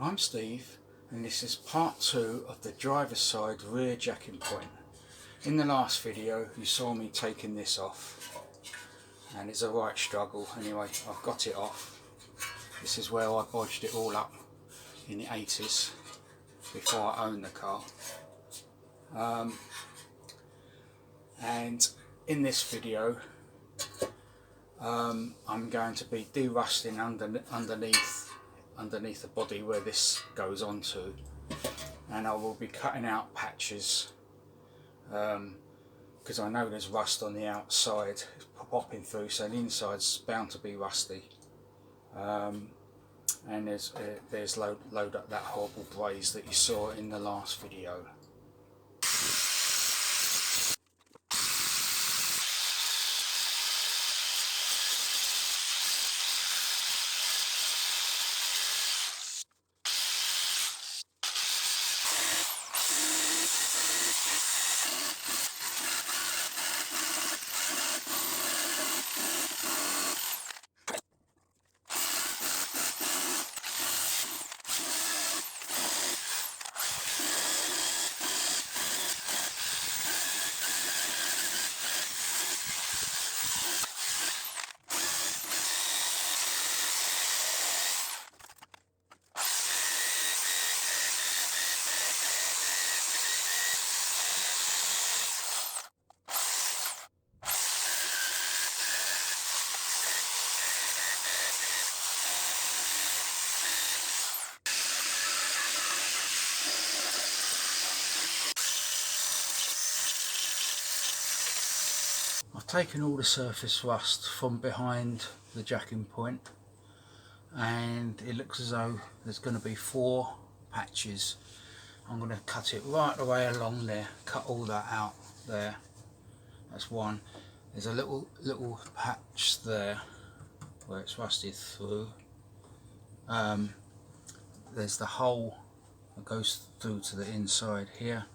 I'm Steve, and this is part 2 of the driver's side rear jacking point. In the last video you saw me taking this off, and it's a right struggle. Anyway, I've got it off. This is where I bodged it all up in the 80s before I owned the car. And in this video I'm going to be de-rusting underneath the body where this goes on to, and I will be cutting out patches because I know there's rust on the outside popping through, so the inside's bound to be rusty, and there's load up that horrible braze that you saw in the last video. I've taken all the surface rust from behind the jacking point, and it looks as though there's going to be 4 patches. I'm going to cut it right the way along there, cut all that out there. That's one. There's a little patch there where it's rusted through. There's the hole that goes through to the inside here,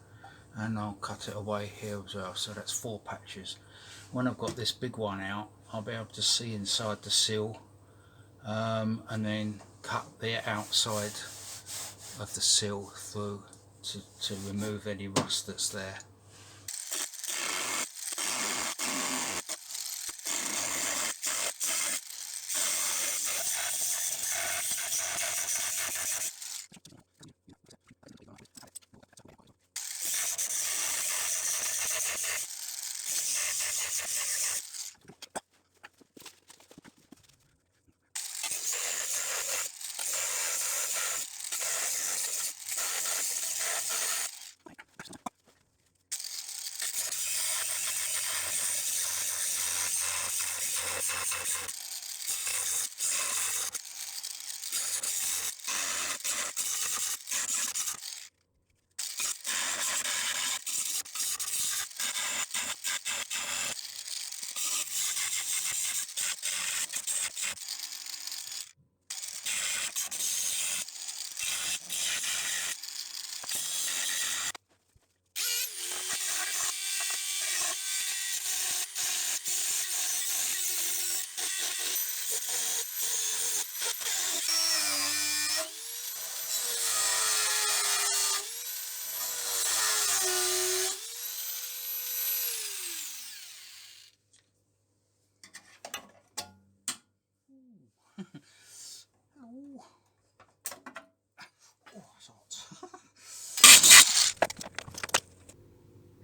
and I'll cut it away here as well. So that's 4 patches. When I've got this big one out, I'll be able to see inside the sill, and then cut the outside of the sill through to remove any rust that's there.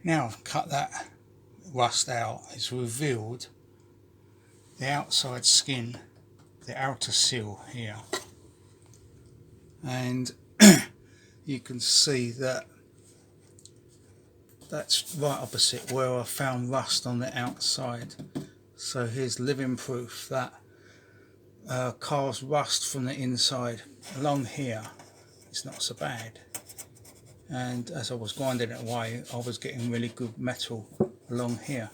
Now I've cut that rust out, it's revealed the outside skin, the outer sill here, and you can see that that's right opposite where I found rust on the outside. So here's living proof that cars rust from the inside. Along here it's not so bad, and as I was grinding it away I was getting really good metal along here.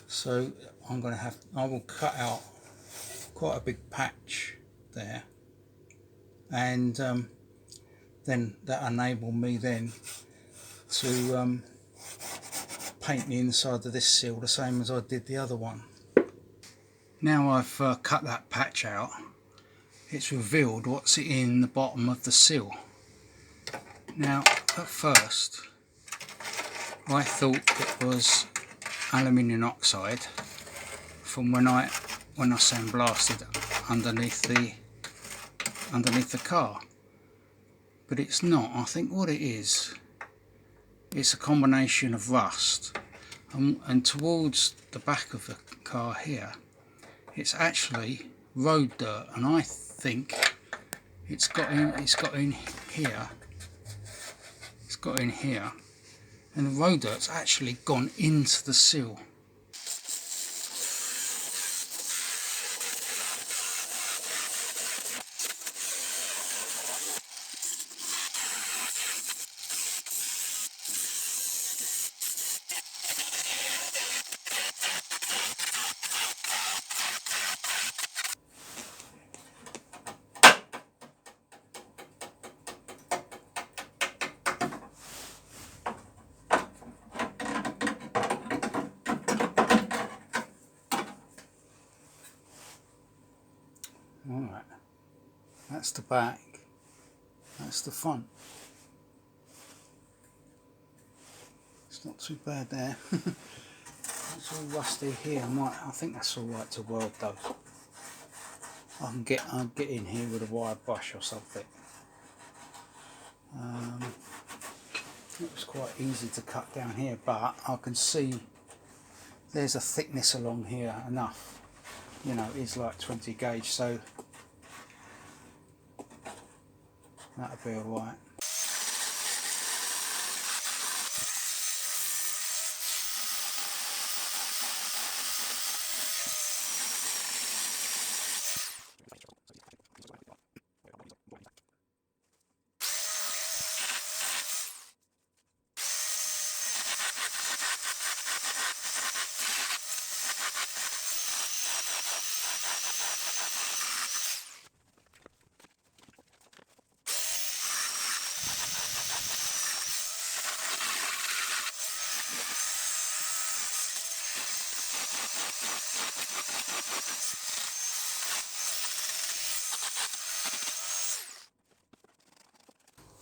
So I will cut out quite a big patch there, and then that enabled me then to paint the inside of this sill the same as I did the other one. Now I've cut that patch out, it's revealed what's in the bottom of the sill. Now at first I thought it was aluminium oxide from when I sandblasted underneath the car, but it's not. I think what it is, it's a combination of rust, and towards the back of the car here it's actually road dirt, and I think it's got in here, and the road dirt's actually gone into the sill. Alright, that's the back, that's the front. It's not too bad there. It's all rusty here. I think that's alright to weld though. I'll get in here with a wire brush or something. It was quite easy to cut down here, but I can see there's a thickness along here enough. You know, it's like 20 gauge, so that'll be alright.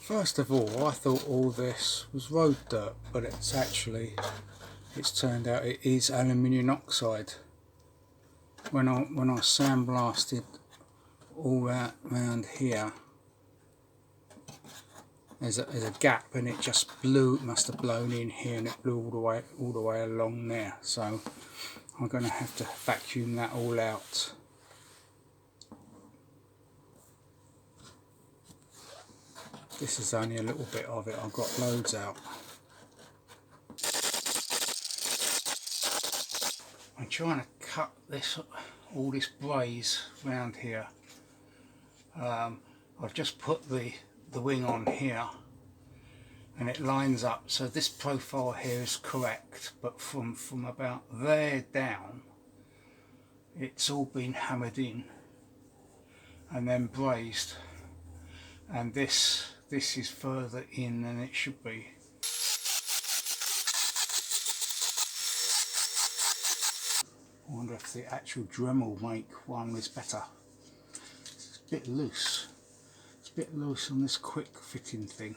First of all, I thought all this was road dirt, but it's turned out it is aluminium oxide. When I sandblasted all that round here, there's a gap, and it just must have blown in here, and it blew all the way along there. So I'm going to have to vacuum that all out. This is only a little bit of it, I've got loads out. I'm trying to cut all this braze round here. I've just put the wing on here and it lines up, so this profile here is correct, but from about there down it's all been hammered in and then brazed, and this is further in than it should be. I wonder if the actual Dremel make one is better. It's a bit loose. It's a bit loose on this quick fitting thing.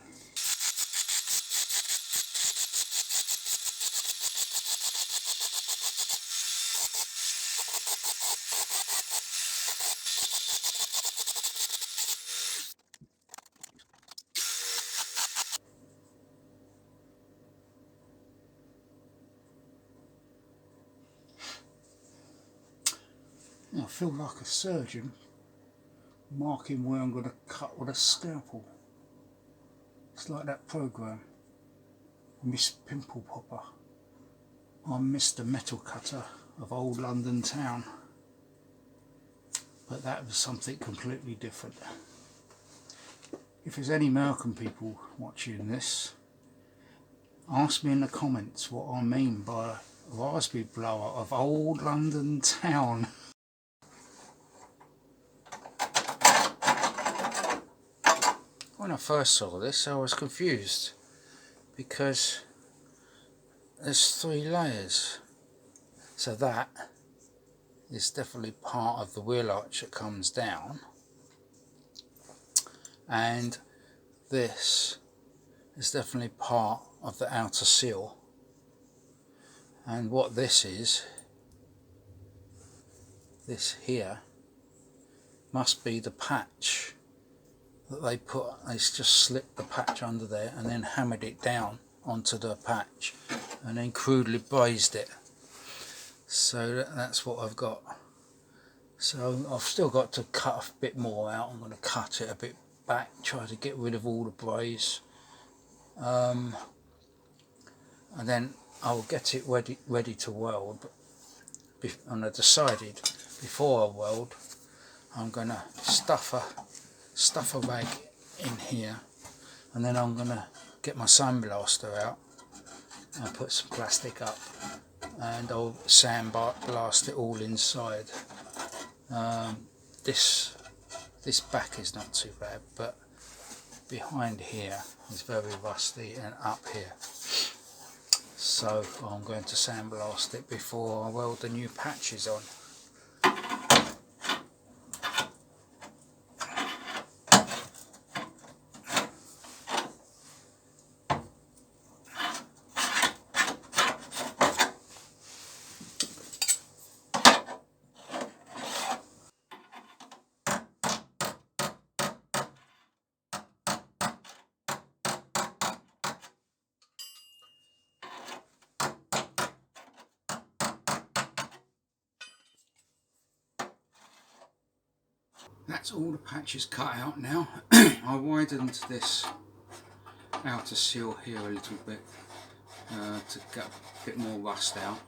I feel like a surgeon marking where I'm going to cut with a scalpel. It's like that program, Miss Pimple Popper. I'm Mr. Metal Cutter of old London town, but that was something completely different. If there's any American people watching this, ask me in the comments what I mean by a raspberry blower of old London town. When I first saw this, I was confused because there's 3 layers. So that is definitely part of the wheel arch that comes down. and this is definitely part of the outer seal. And what this is, this here, must be the patch that they put. They just slipped the patch under there and then hammered it down onto the patch and then crudely brazed it. So that's what I've got. So I've still got to cut a bit more out. I'm going to cut it a bit back, try to get rid of all the braze, and then I'll get it ready to weld. And I decided before I weld, I'm going to stuff a rag in here, and then I'm going to get my sandblaster out and put some plastic up, and I'll sandblast it all inside. This back is not too bad, but behind here is very rusty, and up here. So I'm going to sandblast it before I weld the new patches on. That's all the patches cut out now. I widened this outer seal here a little bit to get a bit more rust out,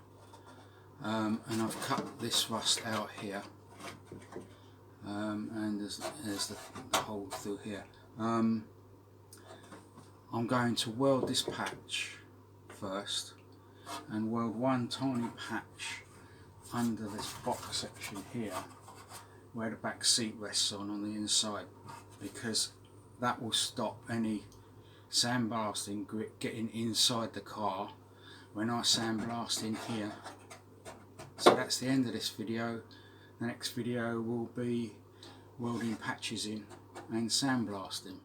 and I've cut this rust out here, and there's the hole through here. I'm going to weld this patch first and weld one tiny patch under this box section here where the back seat rests on the inside, because that will stop any sandblasting grit getting inside the car when I sandblast in here. So that's the end of this video. The next video will be welding patches in and sandblasting.